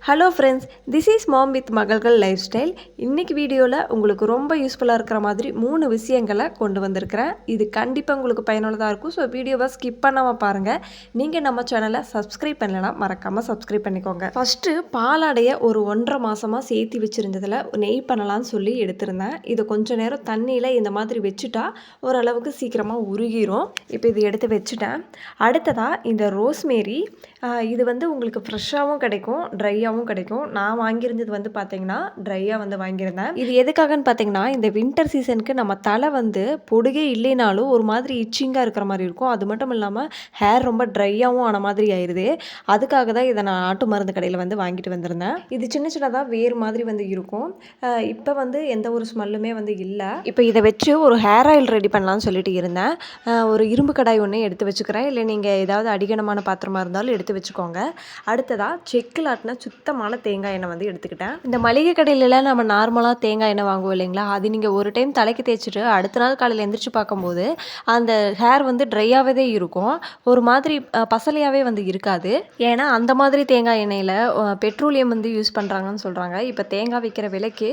Hello friends, this is mom with மகள்கள் life style வீடியோவில் உங்களுக்கு ரொம்ப யூஸ்ஃபுல்லாக இருக்கிற மாதிரி 3 விஷயங்களை கொண்டு வந்திருக்கிறேன். இது கண்டிப்பாக உங்களுக்கு பயனுள்ளதாக இருக்கும். ஸோ வீடியோவை ஸ்கிப் பண்ணாமல் பாருங்கள். நீங்கள் நம்ம சேனலை சப்ஸ்கிரைப் பண்ணலைன்னா மறக்காமல் சப்ஸ்கிரைப் பண்ணிக்கோங்க. ஃபஸ்ட்டு பாலாடையை ஒரு 1.5 மாதமாக சேர்த்து வச்சுருந்ததில் நெய் பண்ணலான்னு சொல்லி எடுத்திருந்தேன். இது கொஞ்சம் நேரம் தண்ணியில் இந்த மாதிரி வச்சுட்டா ஓரளவுக்கு சீக்கிரமாக உருகிரும். இப்போ இது எடுத்து வச்சுட்டேன். அடுத்ததாக இந்த ரோஸ்மேரி, இது வந்து உங்களுக்கு ஃப்ரெஷ்ஷாகவும் கிடைக்கும், ட்ரையாகவும் கிடைக்கும். நான் வாங்கியிருந்தது வந்து பார்த்தீங்கன்னா ட்ரையாக வந்து வாங்கியிருந்தேன். இது எதுக்காகன்னு பார்த்தீங்கன்னா, இந்த வின்டர் சீசனுக்கு நம்ம தலை வந்து பொடுகே இல்லைனாலும் ஒரு மாதிரி இச்சிங்காக இருக்கிற மாதிரி இருக்கும். அது மட்டும் இல்லாமல் ஹேர் ரொம்ப ட்ரையாகவும் ஆன மாதிரி ஆயிடுது. அதுக்காக தான் இதை நான் நாட்டு மருந்து கடையில் வந்து வாங்கிட்டு வந்திருந்தேன். இது சின்ன சின்னதாக வேறு மாதிரி வந்து இருக்கும். இப்போ வந்து எந்த ஒரு ஸ்மெல்லுமே வந்து இல்லை. இப்போ இதை வச்சு ஒரு ஹேர் ஆயில் ரெடி பண்ணலான்னு சொல்லிட்டு இருந்தேன். ஒரு இரும்பு கடாய் ஒன்று எடுத்து வச்சுக்கிறேன். இல்லை நீங்கள் ஏதாவது அடிகனமான பாத்திரமாக இருந்தாலும் எடுத்து வச்சுக்கோங்க. அடுத்ததாக செக்கில் ஆட்டின சுத்தமான தேங்காய் எண்ணெய் வந்து எடுத்துக்கிட்டேன். இந்த மளிகை கடையிலலாம் நம்ம நார்மலாக தேங்காய் எண்ணெய் வாங்குவோம் இல்லைங்களா, அது நீங்கள் ஒரு டைம் தலைக்கு தேய்ச்சிட்டு அடுத்த நாள் காலையில் எந்திரிச்சு பார்க்கும்போது அந்த ஹேர் வந்து ட்ரையாகவே இருக்கும். ஒரு மாதிரி பசலையாகவே வந்து இருக்காது. ஏன்னா அந்த மாதிரி தேங்காய் எண்ணெயில் பெட்ரோலியம் வந்து யூஸ் பண்ணுறாங்கன்னு சொல்கிறாங்க. இப்போ தேங்காய் விற்கிற விலைக்கு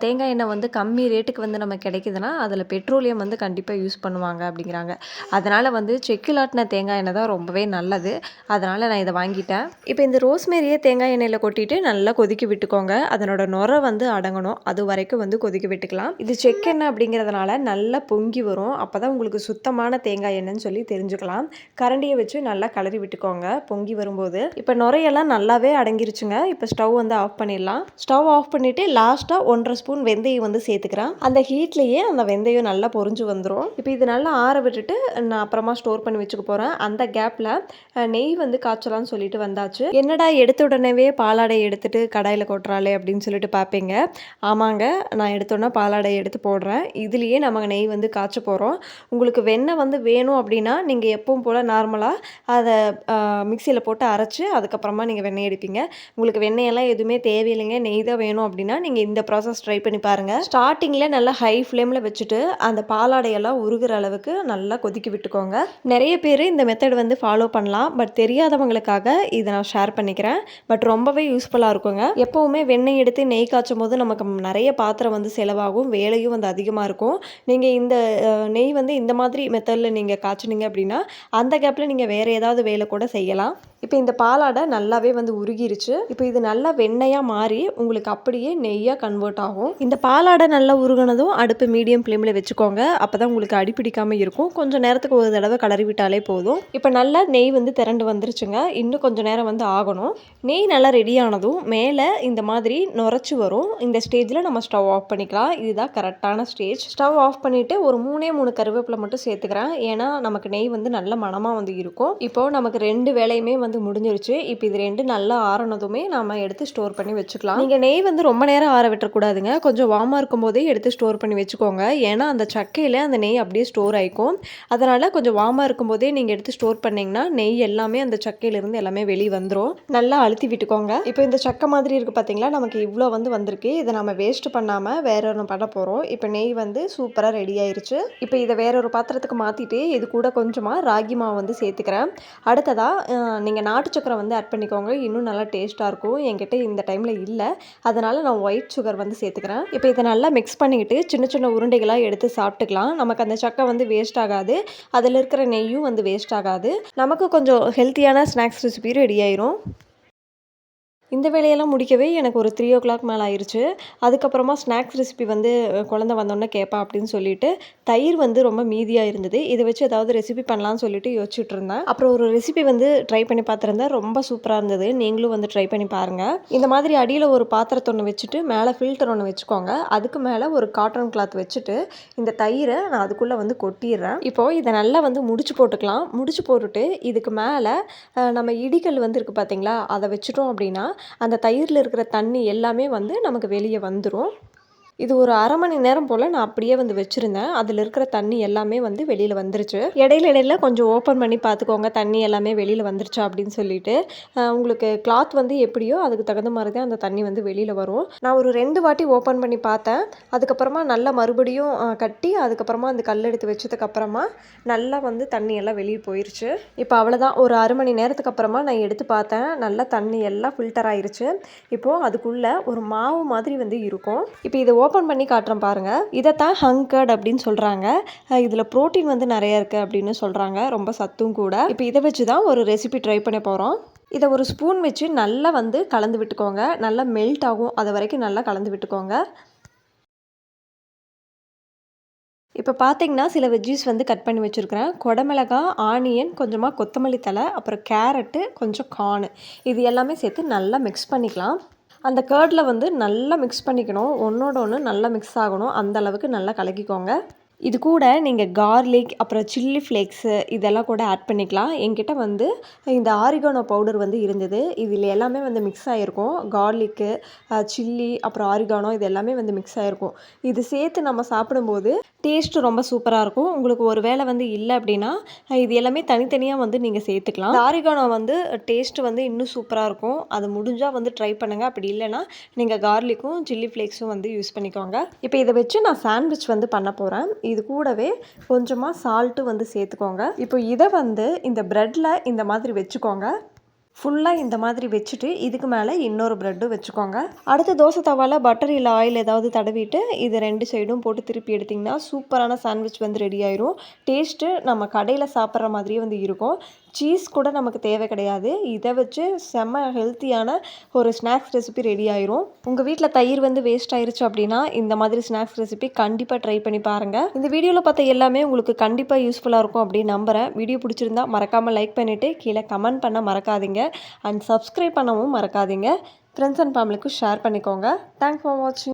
தேங்காய் எண்ணெய் வந்து கம்மி ரேட்டுக்கு வந்து நம்ம கிடைக்குதுன்னா அதில் பெட்ரோலியம் வந்து கண்டிப்பாக யூஸ் பண்ணுவாங்க அப்படிங்கிறாங்க. அதனால் வந்து செக்கில் ஆட்டின தேங்காய் எண்ணெய் தான் ரொம்பவே நல்லது. அதனால் நான் இதை வாங்கிட்டேன். இப்போ இந்த ரோஸ்மேரியை தேங்காய் எண்ணெயில் கொட்டிட்டு நல்லா கொதிக்க விட்டுக்கோங்க. அதனோட நுரை வந்து அடங்கணும். அது வரைக்கும் வந்து கொதிக்க விட்டுக்கலாம். இது செக்கெண்ணெய் அப்படிங்கிறதுனால நல்லா பொங்கி வரும். அப்போ தான் உங்களுக்கு சுத்தமான தேங்காய் எண்ணெய்ன்னு சொல்லி தெரிஞ்சுக்கலாம். கரண்டியை வச்சு நல்லா கலரி விட்டுக்கோங்க பொங்கி வரும்போது. இப்போ நுரையெல்லாம் நல்லாவே அடங்கிருச்சுங்க. இப்போ ஸ்டவ் வந்து ஆஃப் பண்ணிடலாம். ஸ்டவ் ஆஃப் பண்ணிவிட்டு லாஸ்ட்டாக 1.5 ஸ்பூன் வெந்தயம் வந்து சேர்த்துக்கிறேன். அந்த ஹீட்லேயே அந்த வெந்தயம் நல்லா பொரிஞ்சு வந்துடும். இப்போ இது நல்லா ஆற விட்டுட்டு நான் அப்புறமா ஸ்டோர் பண்ணி வச்சுக்க போகிறேன். அந்த கேப்பில் நெய் வந்து காய்ச்சலான்னு சொல்லிட்டு வந்தாச்சு. என்னடா எடுத்த உடனேவே பாலாடை எடுத்துட்டு கடாயில் கொட்டுறாளே அப்படின்னு சொல்லிட்டு பார்ப்பீங்க. ஆமாங்க, நான் எடுத்தோன்னா பாலாடையை எடுத்து போடுறேன். இதுலேயே நம்ம நெய் வந்து காய்ச்ச போகிறோம். உங்களுக்கு வெண்ணெய் வந்து வேணும் அப்படின்னா நீங்கள் எப்பவும் போல் நார்மலாக அதை மிக்சியில் போட்டு அரைச்சி அதுக்கப்புறமா நீங்கள் வெண்ணெய் எடுப்பீங்க. உங்களுக்கு வெண்ணெயெல்லாம் எதுவுமே தேவையில்லைங்க, நெய் தான் வேணும் அப்படின்னா நீங்கள் இந்த ப்ராசஸ் ட்ரை பண்ணி பாருங்கள். ஸ்டார்டிங்கில் நல்லா ஹை ஃப்ளேமில் வச்சுட்டு அந்த பாலாடையெல்லாம் உருகிற அளவுக்கு நல்லா கொதிக்க விட்டுக்கோங்க. நிறைய பேர் இந்த மெத்தட் வந்து ஃபாலோ பண்ணலாம். பட் தெரியாதவங்களுக்காக இதை நான் ஷேர் பண்ணிக்கிறேன். பட் ரொம்பவே யூஸ்ஃபுல்லாக இருக்குங்க. எப்போவுமே வெண்ணெய் எடுத்து நெய் காய்ச்சும் போது நமக்கு நிறைய பாத்திரம் வந்து செலவாகும், வேலையும் வந்து அதிகமாக இருக்கும். நீங்கள் இந்த நெய் வந்து இந்த மாதிரி மெத்தடில் நீங்கள் காய்ச்சினீங்க அப்படின்னா அந்த கேப்பில் நீங்கள் வேறு ஏதாவது வேலை கூட செய்யலாம். இப்போ இந்த பாலாடை நல்லாவே வந்து உருகிருச்சு. இப்போ இது நல்லா வெண்ணெயாக மாறி உங்களுக்கு அப்படியே நெய்யாக கன்வெர்ட் ஆகும். இந்த பாலாடை நல்லா உருகினதும் அடுப்பு மீடியம் ஃப்ளேமில் வச்சுக்கோங்க. அப்போ தான் உங்களுக்கு அடிப்பிடிக்காமல் இருக்கும். கொஞ்சம் நேரத்துக்கு ஒரு தடவை கலரி விட்டாலே போதும். இப்போ நல்லா நெய் வந்து திரண்டு வந்துருச்சுங்க. இன்னும் கொஞ்சம் நேரம் வந்து ஆகணும். நெய் நல்லா ரெடி ஆனதும் மேலே இந்த மாதிரி நுரைச்சி வரும். இந்த ஸ்டேஜில் நம்ம ஸ்டவ் ஆஃப் பண்ணிக்கலாம். இதுதான் கரெக்டான ஸ்டேஜ். ஸ்டவ் ஆஃப் பண்ணிவிட்டு ஒரு 3 கருவேப்பிலை மட்டும் சேர்த்துக்கிறேன். ஏன்னா நமக்கு நெய் வந்து நல்ல மணமாக வந்து இருக்கும். இப்போது நமக்கு 2 வேலையுமே வந்து முடிஞ்சிருச்சு. இப்போ இது 2 நல்லா ஆறினதுமே நம்ம எடுத்து ஸ்டோர் பண்ணி வச்சுக்கலாம். நீங்கள் நெய் வந்து ரொம்ப நேரம் ஆற விட்டுறக்கூடாதுங்க. கொஞ்சம் வார்மாக இருக்கும் போதே எடுத்து ஸ்டோர் பண்ணி வச்சுக்கோங்க. ஏன்னா அந்த சக்கையில் அந்த நெய் அப்படியே ஸ்டோர் ஆகிக்கும். அதனால் கொஞ்சம் வார்மாக இருக்கும் போதே நீங்கள் எடுத்து ஸ்டோர் பண்ணிங்கன்னா நெய் எல்லாமே அந்த சக்கையிலிருந்து எல்லாமே வெளியே வந்துடும். நல்லா அழுத்தி விட்டுக்கோங்க. இப்போ இந்த சக்கை மாதிரி இருக்குது பார்த்தீங்களா, நமக்கு இவ்வளோ வந்து வந்திருக்கு. இதை நம்ம வேஸ்ட் பண்ணாமல் வேற ஒன்று பண்ண போகிறோம். இப்போ நெய் வந்து சூப்பராக ரெடி ஆயிருச்சு. இப்போ இதை வேற ஒரு பாத்திரத்துக்கு மாற்றிட்டு இது கூட கொஞ்சமாக ராகி மாவு வந்து சேர்த்துக்கிறேன். அடுத்ததாக நீங்கள் நாட்டு சக்கரை வந்து ஆட் பண்ணிக்கோங்க. இன்னும் நல்லா டேஸ்ட்டாக இருக்கும். என்கிட்ட இந்த டைமில் இல்லை, அதனால் நான் ஒயிட் சுகர் வந்து சேர்த்துக்கிறேன். இப்போ இதை நல்லா மிக்ஸ் பண்ணிக்கிட்டு சின்ன சின்ன உருண்டைகளாக எடுத்து சாப்பிட்டுக்கலாம். நமக்கு அந்த சக்கை வந்து வேஸ்ட் ஆகாது, அதில் இருக்கிற நெய்யும் வந்து வேஸ்ட் ஆகாது. நமக்கு கொஞ்சம் ஹெல்த்தியான ஸ்நாக்ஸ் ரெசிபி ரெடி ஆயிரும். இந்த வேலையெல்லாம் முடிக்கவே எனக்கு ஒரு 3 மேலே ஆயிடுச்சு. அதுக்கப்புறமா ஸ்நாக்ஸ் ரெசிபி வந்து குழந்தை வந்தோடனே கேட்பா அப்படின்னு சொல்லிட்டு தயிர் வந்து ரொம்ப மீதியாக இருந்தது. இதை வச்சு ஏதாவது ரெசிபி பண்ணலான்னு சொல்லிட்டு யோசிச்சுட்டு இருந்தேன். அப்புறம் ஒரு ரெசிபி வந்து ட்ரை பண்ணி பார்த்துருந்தேன். ரொம்ப சூப்பராக இருந்தது. நீங்களும் வந்து ட்ரை பண்ணி பாருங்கள். இந்த மாதிரி அடியில் ஒரு பாத்திரத்தை ஒன்று வச்சுட்டு மேலே ஃபில்டர் ஒன்று வச்சுக்கோங்க. அதுக்கு மேலே ஒரு காட்டன் கிளாத் வச்சுட்டு இந்த தயிரை நான் அதுக்குள்ளே வந்து கொட்டிடுறேன். இப்போது இதை நல்லா வந்து முடிச்சு போட்டுக்கலாம். முடிச்சு போட்டுட்டு இதுக்கு மேலே நம்ம இடிக்கல் வந்து இருக்குது பார்த்தீங்களா, அதை வச்சுட்டோம் அப்படின்னா அந்த தயிரில் இருக்கிற தண்ணி எல்லாமே வந்து நமக்கு வெளியே வந்துடும். இது ஒரு 1/2 மணி நேரம் போல் நான் அப்படியே வந்து வச்சுருந்தேன். அதில் இருக்கிற தண்ணி எல்லாமே வந்து வெளியில் வந்துருச்சு. இடையில கொஞ்சம் ஓப்பன் பண்ணி பார்த்துக்கோங்க, தண்ணி எல்லாமே வெளியில் வந்துருச்சா அப்படின்னு சொல்லிட்டு. உங்களுக்கு கிளாத் வந்து எப்படியோ அதுக்கு தகுந்த மாதிரி தான் அந்த தண்ணி வந்து வெளியில் வரும். நான் ஒரு 2 வாட்டி ஓப்பன் பண்ணி பார்த்தேன். அதுக்கப்புறமா நல்லா மறுபடியும் கட்டி அதுக்கப்புறமா அந்த கல் எடுத்து வச்சதுக்கப்புறமா நல்லா வந்து தண்ணி எல்லாம் வெளியே போயிருச்சு. இப்போ அவ்வளோதான், ஒரு 1/2 மணி நேரத்துக்கு அப்புறமா நான் எடுத்து பார்த்தேன். நல்லா தண்ணி எல்லாம் ஃபில்டர் ஆயிருச்சு. இப்போது அதுக்குள்ளே ஒரு மாவு மாதிரி வந்து இருக்கும். இப்போ இதை ஓப்பன் பண்ணி காட்டுறேன் பாருங்கள். இதைத்தான் ஹங்கர்ட் அப்படின்னு சொல்கிறாங்க. இதில் ப்ரோட்டீன் வந்து நிறைய இருக்குது அப்படின்னு சொல்கிறாங்க, ரொம்ப சத்தும் கூட. இப்போ இதை வச்சு தான் ஒரு ரெசிபி ட்ரை பண்ண போகிறோம். இதை ஒரு ஸ்பூன் வச்சு நல்லா வந்து கலந்து விட்டுக்கோங்க. நல்லா மெல்ட் ஆகும், அது வரைக்கும் நல்லா கலந்து விட்டுக்கோங்க. இப்போ பார்த்தீங்கன்னா சில வெஜ்ஜீஸ் வந்து கட் பண்ணி வச்சுருக்கிறேன். குடமிளகாய், ஆனியன், கொஞ்சமாக கொத்தமல்லி தழை, அப்புறம் கேரட்டு, கொஞ்சம் கார்னு, இது எல்லாமே சேர்த்து நல்லா மிக்ஸ் பண்ணிக்கலாம். அந்த கர்டில் வந்து நல்லா மிக்ஸ் பண்ணிக்கணும். ஒன்றோட ஒன்று நல்லா மிக்ஸ் ஆகணும், அந்த அளவுக்கு நல்லா கலக்கிக்கோங்க. இது கூட நீங்கள் கார்லிக், அப்புறம் சில்லி ஃப்ளேக்ஸு இதெல்லாம் கூட ஆட் பண்ணிக்கலாம். என்கிட்ட வந்து இந்த ஆரிகானோ பவுடர் வந்து இருந்தது. இதில் எல்லாமே வந்து மிக்ஸ் ஆகிருக்கும். கார்லிக்கு, சில்லி, அப்புறம் ஆரிகானோ இது எல்லாமே வந்து மிக்ஸ் ஆகிருக்கும். இது சேர்த்து நம்ம சாப்பிடும்போது டேஸ்ட்டு ரொம்ப சூப்பராக இருக்கும். உங்களுக்கு ஒரு வேளை வந்து இல்லை அப்படின்னா இது எல்லாமே தனித்தனியாக வந்து நீங்கள் சேர்த்துக்கலாம். இந்த ஆரிகானோ வந்து டேஸ்ட்டு வந்து இன்னும் சூப்பராக இருக்கும். அது முடிஞ்சால் வந்து ட்ரை பண்ணுங்கள். அப்படி இல்லைன்னா நீங்கள் கார்லிக்கும் சில்லி ஃப்ளேக்ஸும் வந்து யூஸ் பண்ணிக்கோங்க. இப்போ இதை வச்சு நான் சாண்ட்விச் வந்து பண்ண போகிறேன். இது கூடவே கொஞ்சமாக சால்ட்டு வந்து சேர்த்துக்கோங்க. இப்போ இதை வந்து இந்த ப்ரெட்டில் இந்த மாதிரி வச்சுக்கோங்க. ஃபுல்லாக இந்த மாதிரி வச்சுட்டு இதுக்கு மேலே இன்னொரு ப்ரெட்டும் வச்சுக்கோங்க. அடுத்து தோசை தவாவில் பட்டர் இல்லை ஆயில் ஏதாவது தடவிட்டு இது 2 சைடும் போட்டு திருப்பி எடுத்திங்கன்னா சூப்பரான சாண்ட்விச் வந்து ரெடி ஆயிரும். டேஸ்ட்டு நம்ம கடையில் சாப்பிட்ற மாதிரியே வந்து இருக்கும். சீஸ் கூட நமக்கு தேவை கிடையாது. இதை வச்சு செம்ம ஹெல்த்தியான ஒரு ஸ்நாக்ஸ் ரெசிபி ரெடி ஆயிரும். உங்கள் வீட்டில் தயிர் வந்து வேஸ்ட் ஆயிருச்சு அப்படின்னா இந்த மாதிரி ஸ்நாக்ஸ் ரெசிபி கண்டிப்பாக ட்ரை பண்ணி பாருங்கள். இந்த வீடியோவில் பார்த்த எல்லாமே உங்களுக்கு கண்டிப்பாக யூஸ்ஃபுல்லாக இருக்கும் அப்படின்னு நம்புகிறேன். வீடியோ பிடிச்சிருந்தா மறக்காமல் லைக் பண்ணிவிட்டு கீழே கமெண்ட் பண்ண மறக்காதீங்க. அண்ட் சப்ஸ்கிரைப் பண்ணவும் மறக்காதீங்க. ஃப்ரெண்ட்ஸ் அண்ட் ஃபேமிலிக்கும் ஷேர் பண்ணிக்கோங்க. தேங்க்ஸ் ஃபார் வாட்சிங்.